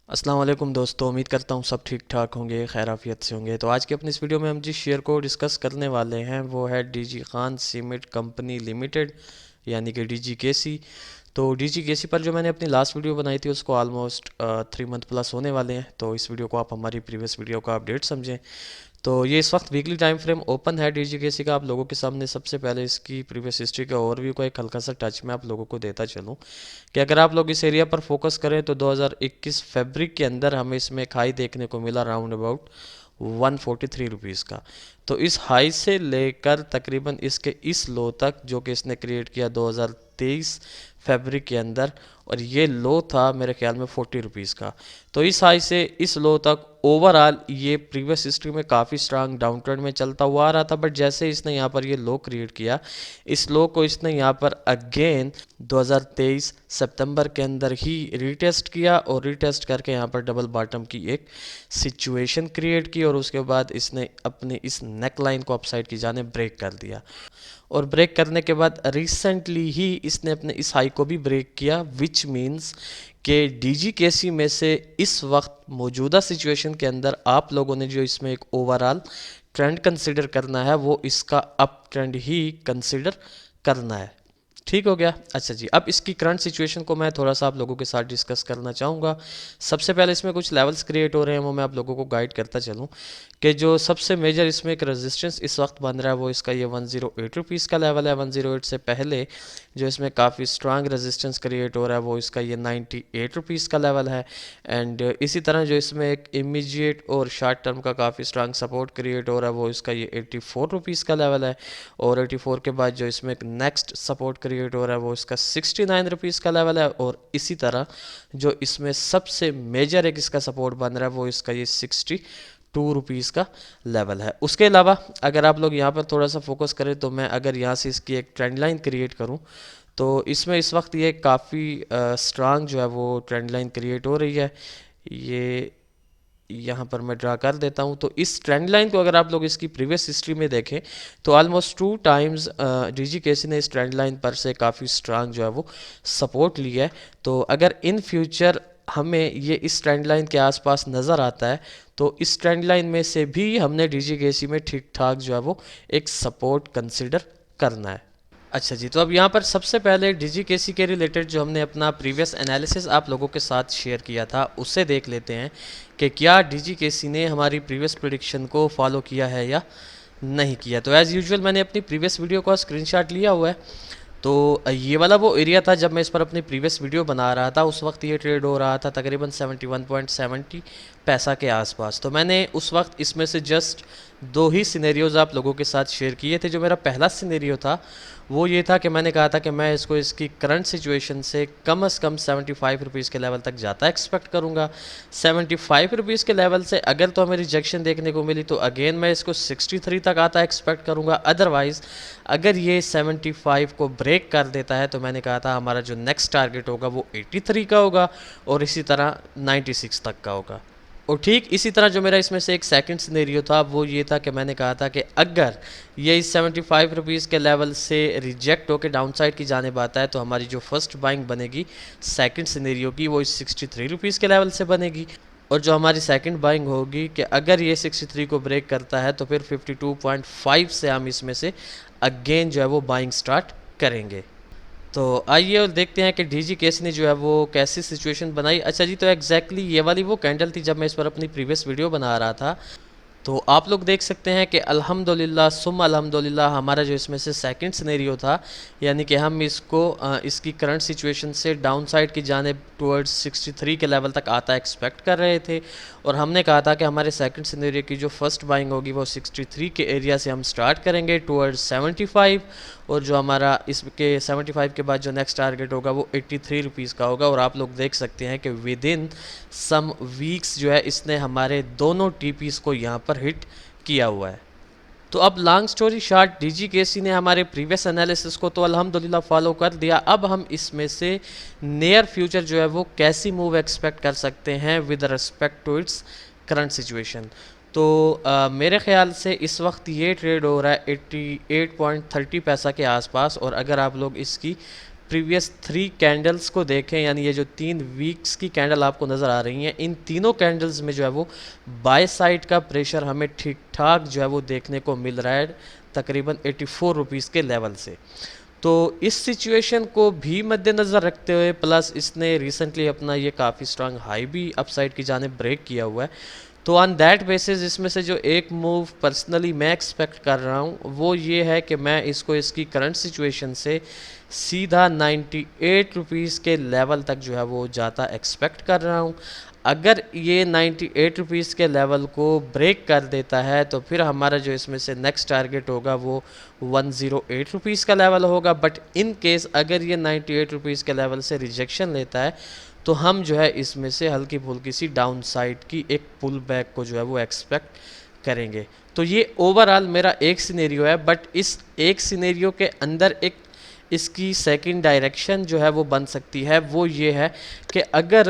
अस्सलाम वालेकुम दोस्तों, उम्मीद करता हूँ सब ठीक ठाक होंगे, खैर आफियत से होंगे। तो आज की अपनी इस वीडियो में हम जिस शेयर को डिस्कस करने वाले हैं वो है DG Khan cement company limited, यानी कि डीजीकेसी। तो डीजीकेसी पर जो मैंने अपनी लास्ट वीडियो बनाई थी उसको ऑलमोस्ट 3 मंथ प्लस होने वाले हैं। तो इस वीडियो को आप हमारी प्रीवियस वीडियो का अपडेट समझें। तो ये इस वक्त वीकली टाइम फ्रेम ओपन है डीजीकेसी का। आप लोगों के सामने सबसे पहले इसकी प्रीवियस हिस्ट्री का ओवरव्यू को एक हल्का सा टच मैं आप लोगों को देता चलूँ कि अगर आप लोग इस एरिया पर फोकस करें तो 2021 फरवरी के अंदर हमें इसमें एक हाई देखने को मिला राउंड अबाउट 143 रुपीज़ का। तो इस हाई से लेकर तकरीबन इसके इस लो तक जो कि इसने क्रिएट किया 2023 फरवरी के अंदर, और ये लो था मेरे ख्याल में 40 रुपीज़ का। तो इस हाई से इस लो तक ओवरऑल ये प्रीवियस हिस्ट्री में काफ़ी स्ट्रांग डाउन ट्रेंड में चलता हुआ आ रहा था। बट जैसे इसने यहाँ पर ये लो क्रिएट किया, इस लो को इसने यहाँ पर अगेन 2023 सितंबर के अंदर ही रीटेस्ट किया और रीटेस्ट करके यहाँ पर डबल बॉटम की एक सिचुएशन क्रिएट की, और उसके बाद इसने अपनी इस नेक लाइन को अपसाइड की जाने ब्रेक कर दिया। और ब्रेक करने के बाद रिसेंटली ही इसने अपने इस हाई को भी ब्रेक किया, विच मीन्स कि डीजीकेसी में से इस वक्त मौजूदा सिचुएशन के अंदर आप लोगों ने जो इसमें एक ओवरऑल ट्रेंड कंसिडर करना है वो इसका अप ट्रेंड ही कंसिडर करना है। ठीक हो गया। अच्छा जी, अब इसकी करंट सिचुएशन को मैं थोड़ा सा आप लोगों के साथ डिस्कस करना चाहूँगा। सबसे पहले इसमें कुछ लेवल्स क्रिएट हो रहे हैं, वो मैं आप लोगों को गाइड करता चलूँ कि जो सबसे मेजर इसमें एक रेजिस्टेंस इस वक्त बन रहा है वो इसका ये 108 रुपीज़ का लेवल है। 108 से पहले जो इसमें काफ़ी स्ट्रांग रेजिस्टेंस क्रिएट हो रहा है वो इसका ये 98 रुपीज़ का लेवल है। एंड इसी तरह जो इसमें एक इमीडिएट और शॉर्ट टर्म का काफ़ी स्ट्रांग सपोर्ट क्रिएट हो रहा है वो इसका ये 84 रुपीज़ का लेवल है। और 84 के बाद जो इसमें एक नेक्स्ट सपोर्ट क्रिएट हो रहा है वो इसका 69 रुपीज़ का लेवल है। और इसी तरह जो इसमें सबसे मेजर एक इसका सपोर्ट बन रहा है वो इसका ये 62 रुपीज़ का लेवल है। उसके अलावा अगर आप लोग यहाँ पर थोड़ा सा फोकस करें तो मैं अगर यहाँ से इसकी एक ट्रेंड लाइन क्रिएट करूँ तो इसमें इस वक्त ये काफ़ी स्ट्रांग जो है वो ट्रेंड लाइन क्रिएट हो रही है। ये यहाँ पर मैं ड्रा कर देता हूँ। तो इस ट्रेंड लाइन को अगर आप लोग इसकी प्रीवियस हिस्ट्री में देखें तो ऑलमोस्ट 2 टाइम्स डीजीकेसी ने इस ट्रेंड लाइन पर से काफ़ी स्ट्रांग जो है वो सपोर्ट लिया है। तो अगर इन फ्यूचर हमें ये इस ट्रेंड लाइन के आसपास नज़र आता है तो इस ट्रेंड लाइन में से भी हमने डीजीकेसी में ठीक ठाक जो है वो एक सपोर्ट कंसिडर करना है। अच्छा जी, तो अब यहाँ पर सबसे पहले डीजीकेसी के रिलेटेड जो हमने अपना प्रीवियस एनालिसिस आप लोगों के साथ शेयर किया था उससे देख लेते हैं कि क्या डीजीकेसी ने हमारी प्रीवियस प्रेडिक्शन को फॉलो किया है या नहीं किया। तो एज़ यूजुअल मैंने अपनी प्रीवियस वीडियो का स्क्रीनशॉट लिया हुआ है। तो ये वाला वो एरिया था जब मैं इस पर अपनी प्रीवियस वीडियो बना रहा था, उस वक्त ये ट्रेड हो रहा था तकरीबन 71.70 पैसा के आसपास। तो मैंने उस वक्त इसमें से जस्ट 2 ही सिनेरियोज़ आप लोगों के साथ शेयर किए थे। जो मेरा पहला सिनेरियो था वो ये था कि मैंने कहा था कि मैं इसको इसकी करंट सिचुएशन से कम 75 रुपीज़ के लेवल तक जाता एक्सपेक्ट करूँगा। 75 रुपीज़ के लेवल से अगर तो हमें रिजेक्शन देखने को मिली तो अगेन मैं इसको 63 तक आता एक्सपेक्ट करूँगा। अदरवाइज़ अगर ये 75 को ब्रेक कर देता है तो मैंने कहा था हमारा जो नेक्स्ट टारगेट होगा वो 83 का होगा और इसी तरह 96 तक का होगा। और ठीक इसी तरह जो मेरा इसमें से एक सेकंड सिनेरियो था वो ये था कि मैंने कहा था कि अगर ये इस 75 रुपीज़ के लेवल से रिजेक्ट होकर डाउनसाइड की जानिब आता है तो हमारी जो फर्स्ट बाइंग बनेगी सेकंड सिनेरियो की वो इस 63 रुपीज़ के लेवल से बनेगी। और जो हमारी सेकंड बाइंग होगी कि अगर ये 63 को ब्रेक करता है तो फिर 52.5 से हम इसमें से अगेन जो है वो बाइंग स्टार्ट करेंगे। तो आइए और देखते हैं कि डीजीकेसी ने जो है वो कैसी सिचुएशन बनाई। अच्छा जी, तो एग्जैक्टली ये वाली वो कैंडल थी जब मैं इस पर अपनी प्रीवियस वीडियो बना रहा था। तो आप लोग देख सकते हैं कि अल्हम्दुलिल्लाह सुम अल्हम्दुलिल्लाह हमारा जो इसमें से सेकंड सिनेरियो था, यानी कि हम इसको इसकी करंट सिचुएशन से डाउनसाइड की जानिब टुवर्ड्स 63 के लेवल तक आता एक्सपेक्ट कर रहे थे। और हमने कहा था कि हमारे सेकंड सिनेरियो की जो फर्स्ट बाइंग होगी वो 63 के एरिया से हम स्टार्ट करेंगे टुवर्ड्स 75, और जो हमारा इसके 75 के बाद जो नेक्स्ट टारगेट होगा वो 83 रुपीज़ का होगा। और आप लोग देख सकते हैं कि विद इन सम वीक्स जो है इसने हमारे दोनों टीपीज़ को यहाँ पर हिट किया हुआ है। तो अब लॉन्ग स्टोरी शॉर्ट, डीजीकेसी ने हमारे प्रीवियस एनालिसिस को तो अल्हम्दुलिल्लाह फॉलो कर दिया। अब हम इसमें से नियर फ्यूचर जो है वो कैसी मूव एक्सपेक्ट कर सकते हैं with respect to its current situation. तो मेरे ख्याल से इस वक्त ये ट्रेड हो रहा है 88.30 पैसा के आसपास। और अगर आप लोग इसकी प्रीवियस 3 कैंडल्स को देखें, यानी ये जो 3 वीक्स की कैंडल आपको नज़र आ रही हैं, इन तीनों कैंडल्स में जो है वो बाय साइड का प्रेशर हमें ठीक ठाक जो है वो देखने को मिल रहा है, तकरीबन 84 रुपीज़ के लेवल से। तो इस सिचुएशन को भी मद्देनज़र रखते हुए, प्लस इसने रिसेंटली अपना ये काफ़ी स्ट्रांग हाई भी अपसाइड की जानिब ब्रेक किया हुआ है, तो ऑन दैट बेसिस इसमें से जो एक मूव पर्सनली मैं एक्सपेक्ट कर रहा हूँ वो ये है कि मैं इसको इसकी करंट सिचुएशन से सीधा 98 रुपीज़ के लेवल तक जो है वो जाता एक्सपेक्ट कर रहा हूँ। अगर ये 98 रुपीज़ के लेवल को ब्रेक कर देता है तो फिर हमारा जो इसमें से नेक्स्ट टारगेट होगा वो 108 रुपीज़ का लेवल होगा। बट इन केस अगर ये 98 रुपीज़ के लेवल से रिजेक्शन लेता है तो हम जो है इसमें से हल्की फुल्की सी डाउन साइड की एक पुल बैक को जो है वो एक्सपेक्ट करेंगे। तो ये ओवरऑल मेरा एक सिनेरियो है, बट इस एक सिनेरियो के अंदर एक इसकी सेकंड डायरेक्शन जो है वो बन सकती है, वो ये है कि अगर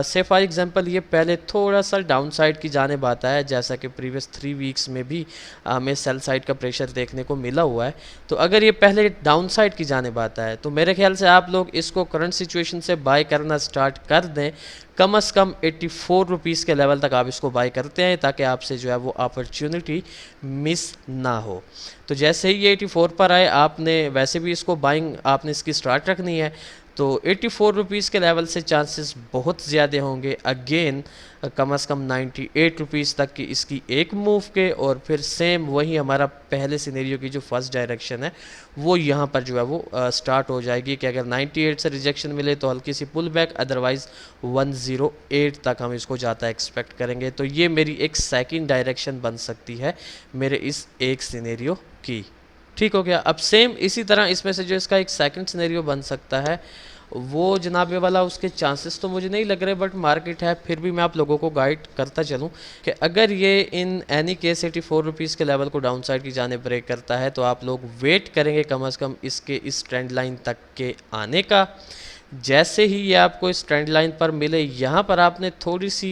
से फॉर एग्जांपल ये पहले थोड़ा सा डाउन साइड की जानिब आता है, जैसा कि प्रीवियस 3 वीक्स में भी हमें सेल साइड का प्रेशर देखने को मिला हुआ है, तो अगर ये पहले डाउन साइड की जानिब आता है तो मेरे ख्याल से आप लोग इसको करंट सिचुएशन से बाय करना स्टार्ट कर दें। कम से कम 84 रुपीज़ के लेवल तक आप इसको बाय करते हैं ताकि आपसे जो है वो अपॉर्चुनिटी मिस ना हो। तो जैसे ही ये 84 पर आए, आपने वैसे भी इसको बाइंग आपने इसकी स्टार्ट रखनी है, तो 84 रुपीज़ के लेवल से चांसेस बहुत ज़्यादा होंगे अगेन कम से कम 98 रुपीज़ तक की इसकी एक मूव के, और फिर सेम वही हमारा पहले सिनेरियो की जो फर्स्ट डायरेक्शन है वो यहाँ पर जो है वो स्टार्ट हो जाएगी कि अगर 98 से रिजेक्शन मिले तो हल्की सी पुल बैक, अदरवाइज़ 108 तक हम इसको जाता एक्सपेक्ट करेंगे। तो ये मेरी एक सेकंड डायरेक्शन बन सकती है मेरे इस एक सिनेरियो की। ठीक हो गया। अब सेम इसी तरह इसमें से जो इसका एक सेकंड सिनेरियो बन सकता है वो जनाब ये वाला, उसके चांसेस तो मुझे नहीं लग रहे, बट मार्केट है फिर भी मैं आप लोगों को गाइड करता चलूं कि अगर ये इन एनी केस 84 रुपीज़ के लेवल को डाउन साइड की जाने ब्रेक करता है तो आप लोग वेट करेंगे कम से कम इसके इस ट्रेंड लाइन तक के आने का। जैसे ही ये आपको इस ट्रेंड लाइन पर मिले, यहाँ पर आपने थोड़ी सी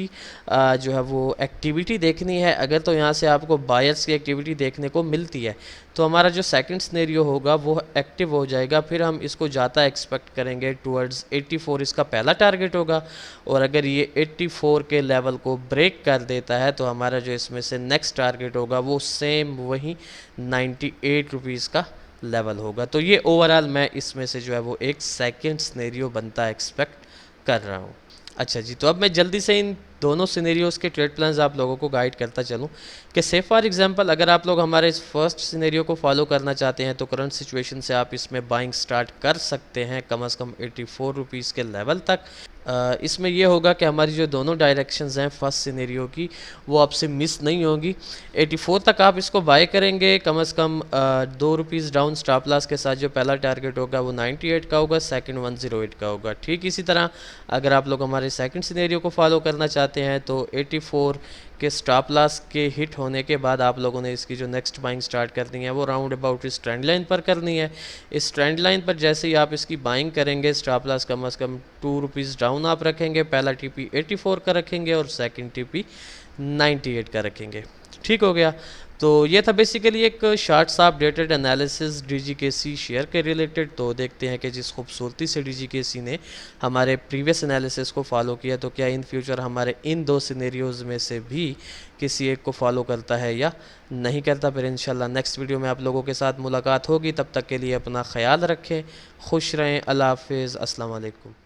जो है वो एक्टिविटी देखनी है। अगर तो यहाँ से आपको बायर्स की एक्टिविटी देखने को मिलती है तो हमारा जो सेकंड सिनेरियो होगा वो एक्टिव हो जाएगा, फिर हम इसको ज़्यादा एक्सपेक्ट करेंगे टुवर्ड्स 84 इसका पहला टारगेट होगा। और अगर ये 84 के लेवल को ब्रेक कर देता है तो हमारा जो इसमें से नेक्स्ट टारगेट होगा वो सेम वही 98 रुपीज़ का लेवल होगा। तो ये ओवरऑल मैं इसमें से जो है वो एक सेकंड सिनेरियो बनता एक्सपेक्ट कर रहा हूँ। अच्छा जी, तो अब मैं जल्दी से इन दोनों सिनेरियोज़ के ट्रेड प्लान्स आप लोगों को गाइड करता चलूँ कि से फॉर एग्जांपल अगर आप लोग हमारे इस फर्स्ट सिनेरियो को फॉलो करना चाहते हैं तो करंट सिचुएशन से आप इसमें बाइंग स्टार्ट कर सकते हैं कम से कम 84 रुपीज़ के लेवल तक। इसमें यह होगा कि हमारी जो दोनों डायरेक्शंस हैं फर्स्ट सिनेरियो की वो आपसे मिस नहीं होगी। 84 तक आप इसको बाय करेंगे कम से कम 2 रुपीज़ डाउन स्टॉप लॉस के साथ। जो पहला टारगेट होगा वो 98 का होगा, सेकंड 108 का होगा। ठीक इसी तरह अगर आप लोग हमारे सेकंड सिनेरियो को फॉलो करना चाहते हैं तो 84 के स्टॉप लॉस के हिट होने के बाद आप लोगों ने इसकी जो नेक्स्ट बाइंग स्टार्ट करनी है वो राउंड अबाउट इस ट्रेंड लाइन पर करनी है। इस ट्रेंड लाइन पर जैसे ही आप इसकी बाइंग करेंगे, स्टॉप लॉस कम से कम 2 रुपीज़ डाउन आप रखेंगे। पहला टीपी 84 का रखेंगे और सेकंड टीपी 98 का रखेंगे। ठीक हो गया। तो ये था बेसिकली एक शॉर्ट सा अपडेटेड एनालिसिस डीजीकेसी शेयर के रिलेटेड। तो देखते हैं कि जिस खूबसूरती से डीजीकेसी ने हमारे प्रीवियस एनालिसिस को फॉलो किया तो क्या इन फ्यूचर हमारे इन दो सिनेरियोज़ में से भी किसी एक को फॉलो करता है या नहीं करता। फिर इंशाल्लाह नेक्स्ट वीडियो में आप लोगों के साथ मुलाकात होगी। तब तक के लिए अपना ख्याल रखें, खुश रहें, अल्लाह हाफिज़, अस्सलाम वालेकुम।